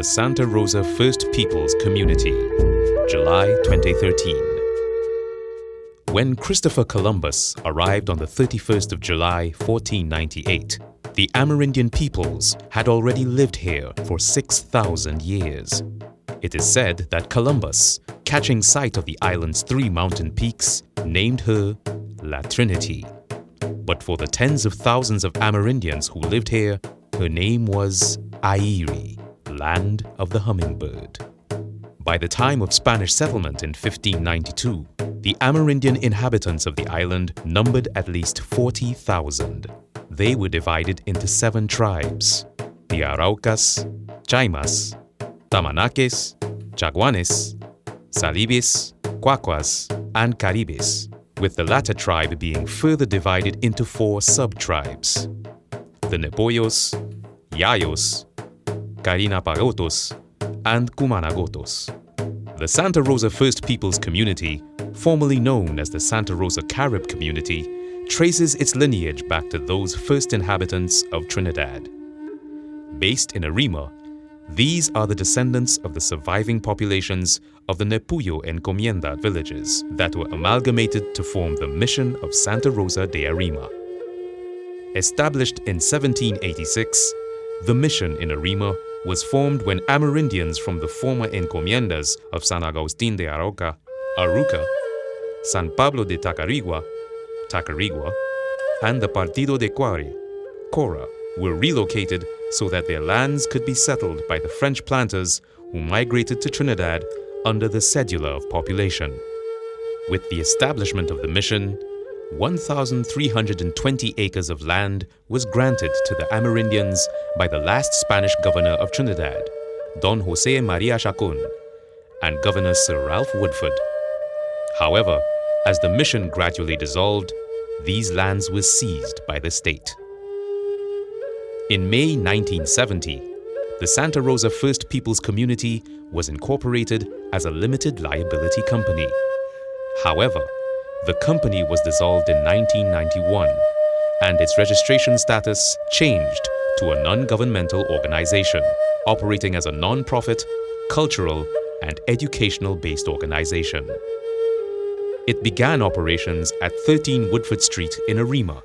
Santa Rosa First Peoples Community, July 2013. When Christopher Columbus arrived on the 31st of July 1498, the Amerindian peoples had already lived here for 6,000 years. It is said that Columbus, catching sight of the island's 3 mountain peaks, named her La Trinity. But for the tens of thousands of Amerindians who lived here, her name was Airi, Land of the Hummingbird. By the time of Spanish settlement in 1592, the Amerindian inhabitants of the island numbered at least 40,000. They were divided into 7 tribes: the Araucas, Chaymas, Tamanaques, Chaguanes, Salibis, Quaquas, and Caribes, with the latter tribe being further divided into 4 sub-tribes: the Nepoyos, Yayos, Carinapagotos, and Cumanagotos. The Santa Rosa First Peoples Community, formerly known as the Santa Rosa Carib Community, traces its lineage back to those first inhabitants of Trinidad. Based in Arima, these are the descendants of the surviving populations of the Nepuyo Encomienda villages that were amalgamated to form the Mission of Santa Rosa de Arima. Established in 1786, the mission in Arima was formed when Amerindians from the former encomiendas of San Agustin de Arauca, Aruca, San Pablo de Tacarigua, Tacarigua, and the Partido de Cuare, Cora, were relocated so that their lands could be settled by the French planters who migrated to Trinidad under the cedula of population. With the establishment of the mission, 1,320 acres of land was granted to the Amerindians by the last Spanish governor of Trinidad, Don Jose Maria Chacon, and Governor Sir Ralph Woodford. However, as the mission gradually dissolved, these lands were seized by the state. In May 1970, the Santa Rosa First Peoples Community was incorporated as a limited liability company. However, the company was dissolved in 1991, and its registration status changed to a non-governmental organization, operating as a non-profit, cultural, and educational-based organization. It began operations at 13 Woodford Street in Arima,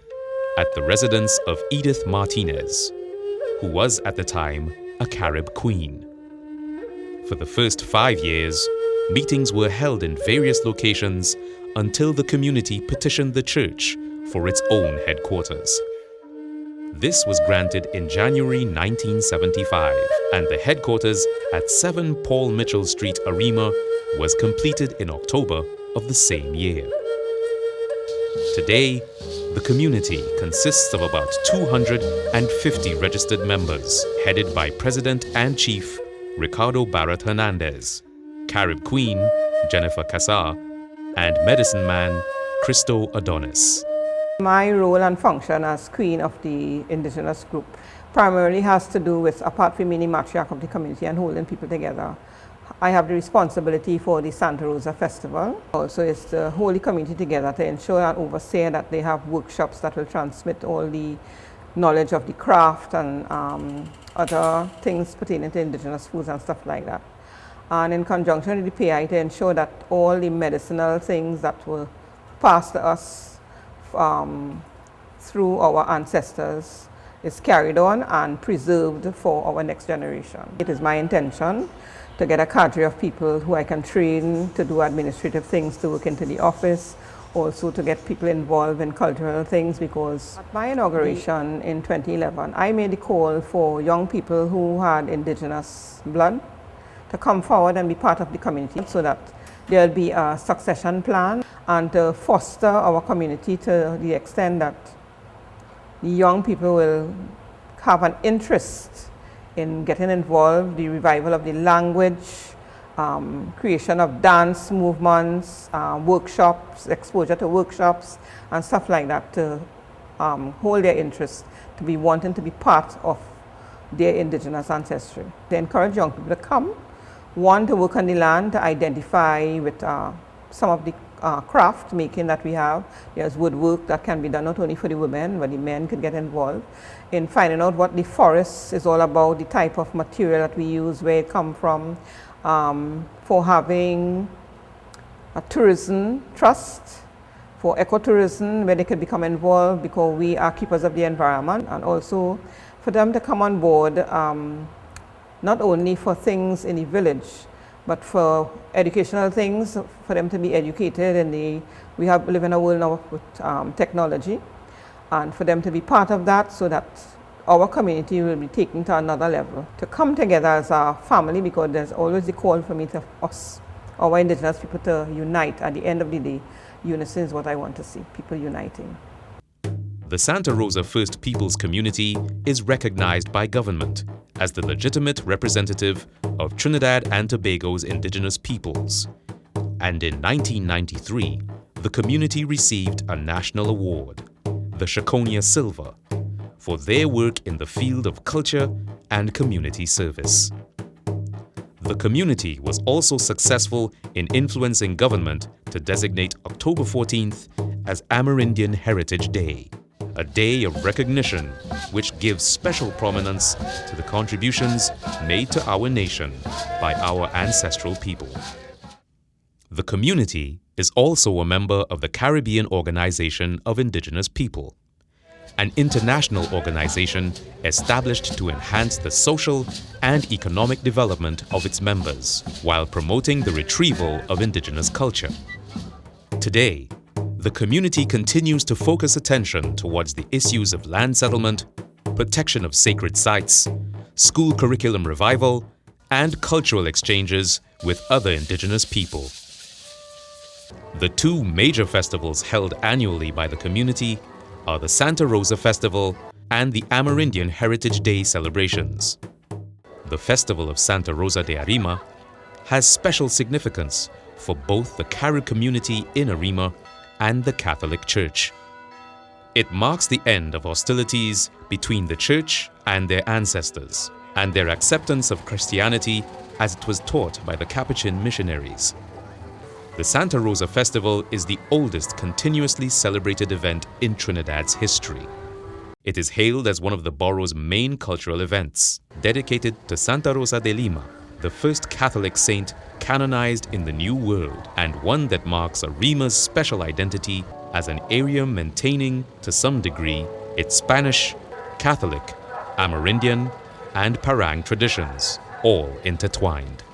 at the residence of Edith Martinez, who was at the time a Carib queen. For the first 5 years, meetings were held in various locations until the community petitioned the church for its own headquarters. This was granted in January 1975, and the headquarters at 7 Paul Mitchell Street, Arima, was completed in October of the same year. Today, the community consists of about 250 registered members, headed by President and Chief Ricardo Barrett Hernandez, Carib Queen Jennifer Cassar, and Medicine Man Christo Adonis. My role and function as Queen of the Indigenous group primarily has to do with, apart from being the matriarch of the community and holding people together, I have the responsibility for the Santa Rosa Festival. Also, it's to hold the community together to ensure and oversee that they have workshops that will transmit all the knowledge of the craft and other things pertaining to Indigenous foods and stuff like that. And in conjunction with the PI, to ensure that all the medicinal things that were passed to us through our ancestors is carried on and preserved for our next generation. It is my intention to get a cadre of people who I can train to do administrative things, to work into the office, also to get people involved in cultural things, because at my inauguration in 2011, I made a call for young people who had Indigenous blood to come forward and be part of the community so that there will be a succession plan and to foster our community to the extent that the young people will have an interest in getting involved, the revival of the language, creation of dance movements, workshops, exposure to workshops and stuff like that, to hold their interest, to be wanting to be part of their Indigenous ancestry. To encourage young people to come, one, to work on the land, to identify with some of the craft making that we have. There's woodwork that can be done not only for the women, but the men could get involved in finding out what the forest is all about, the type of material that we use, where it comes from, for having a tourism trust, for ecotourism, where they could become involved because we are keepers of the environment, and also for them to come on board, not only for things in the village, but for educational things, for them to be educated we live in a world now with technology, and for them to be part of that so that our community will be taken to another level. To come together as a family, because there's always the call for me to us, our Indigenous people, to unite. At the end of the day, unison is what I want to see, people uniting. The Santa Rosa First Peoples community is recognized by government as the legitimate representative of Trinidad and Tobago's indigenous peoples. And in 1993, the community received a national award, the Shakonia Silver, for their work in the field of culture and community service. The community was also successful in influencing government to designate October 14th as Amerindian Heritage Day, a day of recognition which gives special prominence to the contributions made to our nation by our ancestral people. The community is also a member of the Caribbean Organization of Indigenous People, an international organization established to enhance the social and economic development of its members while promoting the retrieval of indigenous culture. Today, the community continues to focus attention towards the issues of land settlement, protection of sacred sites, school curriculum revival, and cultural exchanges with other indigenous people. The two major festivals held annually by the community are the Santa Rosa Festival and the Amerindian Heritage Day celebrations. The Festival of Santa Rosa de Arima has special significance for both the Carib community in Arima and the Catholic Church. It marks the end of hostilities between the Church and their ancestors, and their acceptance of Christianity as it was taught by the Capuchin missionaries. The Santa Rosa Festival is the oldest continuously celebrated event in Trinidad's history. It is hailed as one of the borough's main cultural events, dedicated to Santa Rosa de Lima, the first Catholic saint canonized in the New World, and one that marks Arima's special identity as an area maintaining, to some degree, its Spanish, Catholic, Amerindian, and Parang traditions, all intertwined.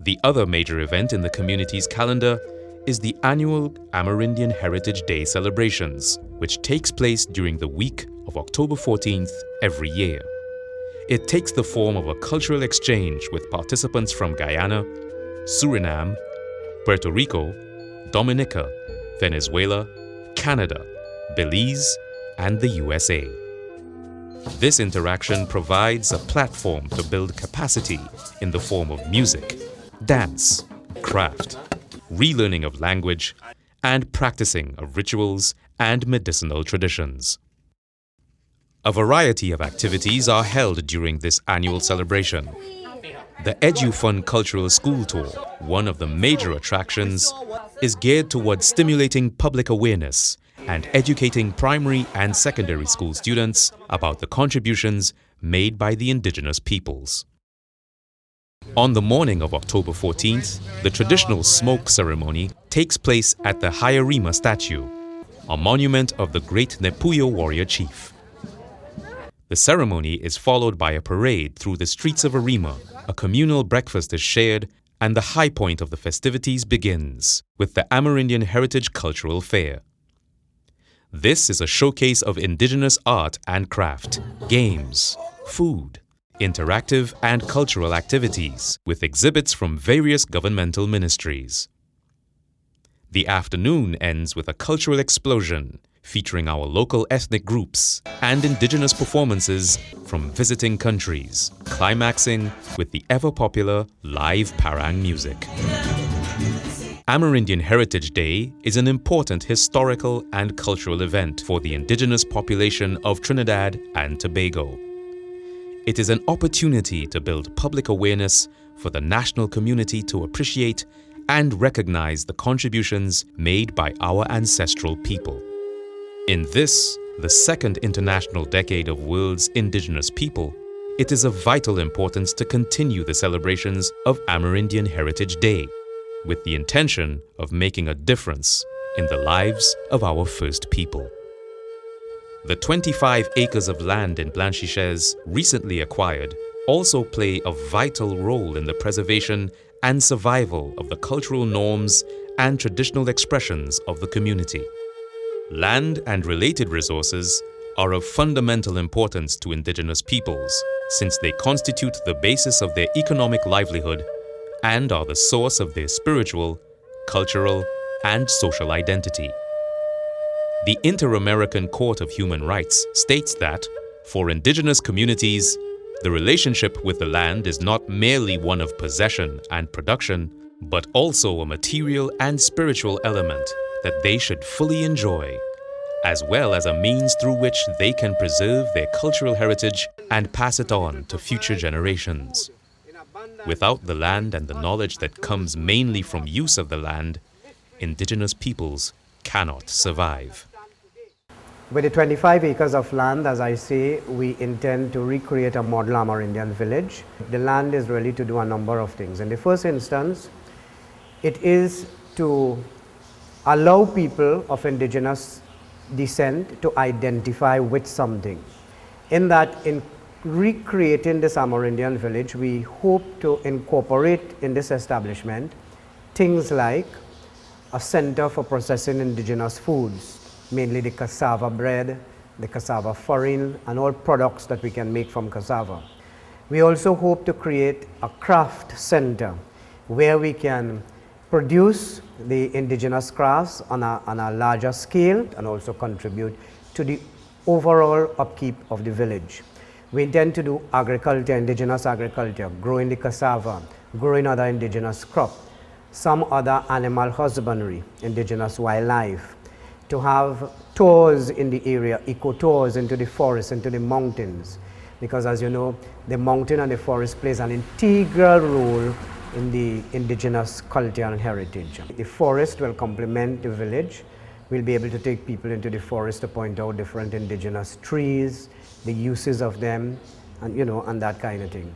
The other major event in the community's calendar is the annual Amerindian Heritage Day celebrations, which takes place during the week of October 14th every year. It takes the form of a cultural exchange with participants from Guyana, Suriname, Puerto Rico, Dominica, Venezuela, Canada, Belize, and the USA. This interaction provides a platform to build capacity in the form of music, dance, craft, relearning of language, and practicing of rituals and medicinal traditions. A variety of activities are held during this annual celebration. The EduFund Cultural School Tour, one of the major attractions, is geared towards stimulating public awareness and educating primary and secondary school students about the contributions made by the indigenous peoples. On the morning of October 14th, the traditional smoke ceremony takes place at the Hayarima statue, a monument of the great Nepuyo warrior chief. The ceremony is followed by a parade through the streets of Arima, a communal breakfast is shared, and the high point of the festivities begins with the Amerindian Heritage Cultural Fair. This is a showcase of indigenous art and craft, games, food, interactive and cultural activities, with exhibits from various governmental ministries. The afternoon ends with a cultural explosion featuring our local ethnic groups and indigenous performances from visiting countries, climaxing with the ever-popular live Parang music. Amerindian Heritage Day is an important historical and cultural event for the indigenous population of Trinidad and Tobago. It is an opportunity to build public awareness for the national community to appreciate and recognize the contributions made by our ancestral people. In this, the second International Decade of World's Indigenous People, it is of vital importance to continue the celebrations of Amerindian Heritage Day with the intention of making a difference in the lives of our first people. The 25 acres of land in Blanchisseuse recently acquired also play a vital role in the preservation and survival of the cultural norms and traditional expressions of the community. Land and related resources are of fundamental importance to Indigenous peoples since they constitute the basis of their economic livelihood and are the source of their spiritual, cultural, and social identity. The Inter-American Court of Human Rights states that, for Indigenous communities, the relationship with the land is not merely one of possession and production, but also a material and spiritual element that they should fully enjoy, as well as a means through which they can preserve their cultural heritage and pass it on to future generations. Without the land and the knowledge that comes mainly from use of the land, Indigenous peoples cannot survive. With the 25 acres of land, as I say, we intend to recreate a model Amerindian village. The land is really to do a number of things. In the first instance, it is to allow people of indigenous descent to identify with something. In that, in recreating this Amerindian village, we hope to incorporate in this establishment things like a center for processing indigenous foods, mainly the cassava bread, the cassava farine, and all products that we can make from cassava. We also hope to create a craft center where we can produce the indigenous crafts on a larger scale and also contribute to the overall upkeep of the village. We intend to do agriculture, indigenous agriculture, growing the cassava, growing other indigenous crops, some other animal husbandry, indigenous wildlife, to have tours in the area, eco-tours into the forest, into the mountains, because as you know, the mountain and the forest plays an integral role in the indigenous culture and heritage. The forest will complement the village. We'll be able to take people into the forest to point out different indigenous trees, the uses of them, and and that kind of thing.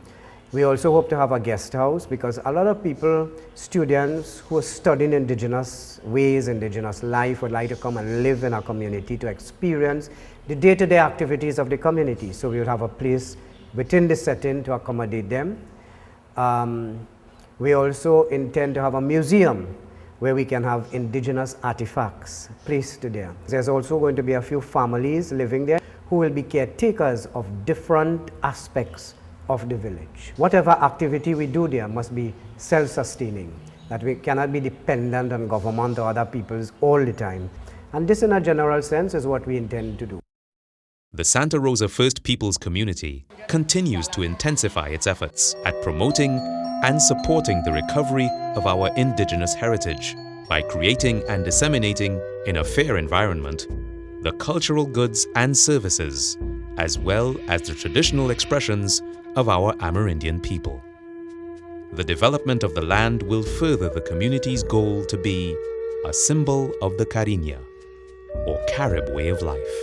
We also hope to have a guest house because a lot of people, students who are studying indigenous ways, indigenous life, would like to come and live in our community to experience the day-to-day activities of the community. So we will have a place within the setting to accommodate them. We also intend to have a museum where we can have indigenous artifacts placed there. There's also going to be a few families living there who will be caretakers of different aspects of the village. Whatever activity we do there must be self-sustaining, that we cannot be dependent on government or other peoples all the time. And this in a general sense is what we intend to do. The Santa Rosa First Peoples community continues to intensify its efforts at promoting and supporting the recovery of our indigenous heritage by creating and disseminating in a fair environment the cultural goods and services, as well as the traditional expressions of our Amerindian people. The development of the land will further the community's goal to be a symbol of the Cariña, or Carib way of life.